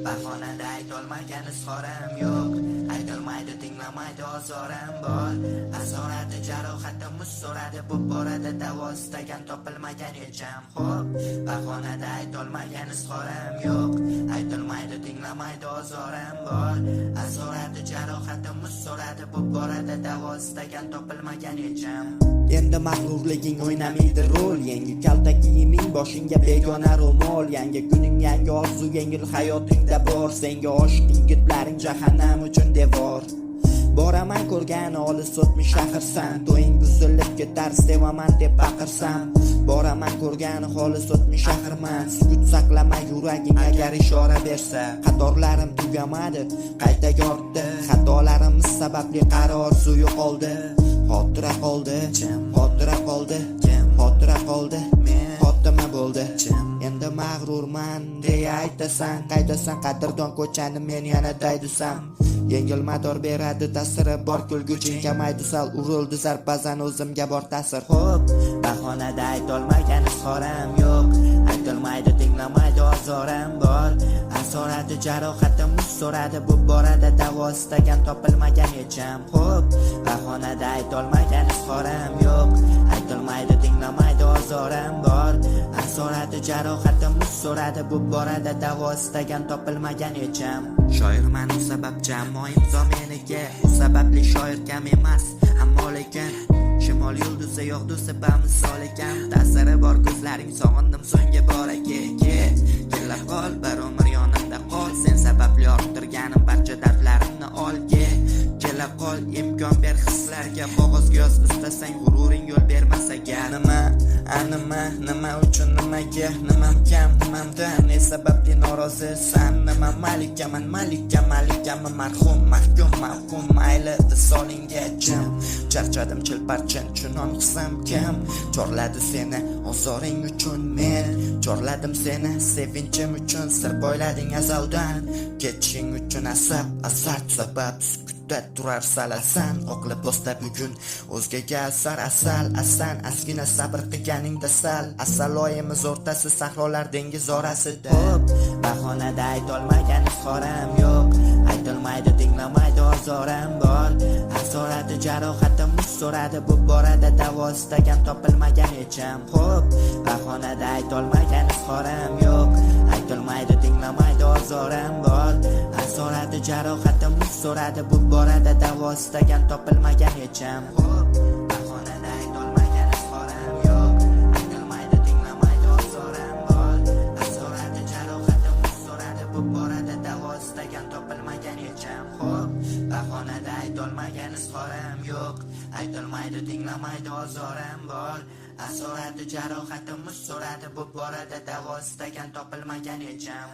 bahonada aytolmagan izhorim yo'q, aytolmaydi tinglamaydi ozorim bor, asorati jarohati muz so'radi, bu borada davo istagan topilmagan yecham. Xo'p, bahonada aytolmagan izhorim yo'q, aytolmaydi tinglamaydi ozorim bor, asorati jarohati muz so'radi, bu borada davo istagan topilmagan yecham. Endi mag'rurliging o'ynamaydi rol, yangi kalta kiyiming boshingga begona ro'mol, yangi kuning yangi orzu, yengil hayotingda bor, senga oshiq yigitlaring jahannam uchun devor. Boraman ko'rgani olis o'tmish shaharsan, to'ying buzilib ketar sevaman deb baqirsam. Boraman ko'rgani xolis o'tmish shaharman, sukut saqlama yuraging agar ishora bersa. Qatorlarim tugamadi, qayta yortdi, xatolarimiz sababli qari orzu yo'qoldi. Xotira qoldi, xotira qoldi, xotira qoldi, xotima bo'ldi. Endi mag'rurman deya aytasan, qaydasan qadrdon ko'chani men yana daydusam. Yengil mador beradi ta'siri bor, kulguching kamaydi sal, urildi zarbazan o'zimga bor ta'sir. Xo'p, bahonada aytolmagan izhorim yo'q, aytolmaydi tinglamaydi ozorim bor, asorati jarohati muz so'radi, bu borada davo istagan topilmagan yecham. Xo'p, bahonada aytolmagan izhorim yo'q, aytolmaydi tinglamaydi ozorim bor, asorati jarohati muz so'radi, bu borada davo istagan topilmagan yecham. Shoirman u sabab jamoa imzo meniki, u sababli shoir kam emas, ammo lekin shimol yulduzi yog'dusi bamisol ekan. Ta'siri bor ko'zlaring, sog'indim so'nggi bor aka. Kelib qol, bir umr yonimda qol, sen sababli orttirganim barcha dardlarimni olga. Kelib qol, imkon ber hislarga, bo'g'izga yoz istasang g'ururing yo'l bermasaga. Nima uchun nimaga, nimam kam, nimamdan ne sababli norozisan? Nima malikaman, malikami marhum, mahkum, mayli visolingga jim. Charchadim chilparchin, chunon qisam kim? Chorladi seni ozoring uchun men, chorladim seni sevinchim uchun, sir boylading azaldan, ketishing uchun asab sabab sukutda turar salasan, oqlab bosta bugun o'zgaga asar asan, asgina sabr qilganingda sal, asal oyimiz o'rtasi sahrolar dengiz orasida. Xo'p, bahonada aytolmagan izhorim yo'q, aytolmaydi tinglamaydi ozorim bor, asorati jarohati muz so'radi, bu borada davo istagan topilmagan yecham. Xo'p, bahonada aytolmagan izhorim yo'q, aytolmaydi tinglamaydi ozorim bor, asorati jarohati muz so'radi, bu borada davo istagan topilmagan yecham. Xo'p, bahonada aytolmagan izhorim yo'q, aytolmaydi tinglamaydi ozorim bor, asorati jarohati muz so'radi, bu borada davo istagan topilmagan yecham. Xo'p, bahonada aytolmagan izhorim yo'q, aytolmaydi tinglamaydi ozorim bor, asorati jarohati muz so'radi, bu borada davo istagan topilmagan yecham.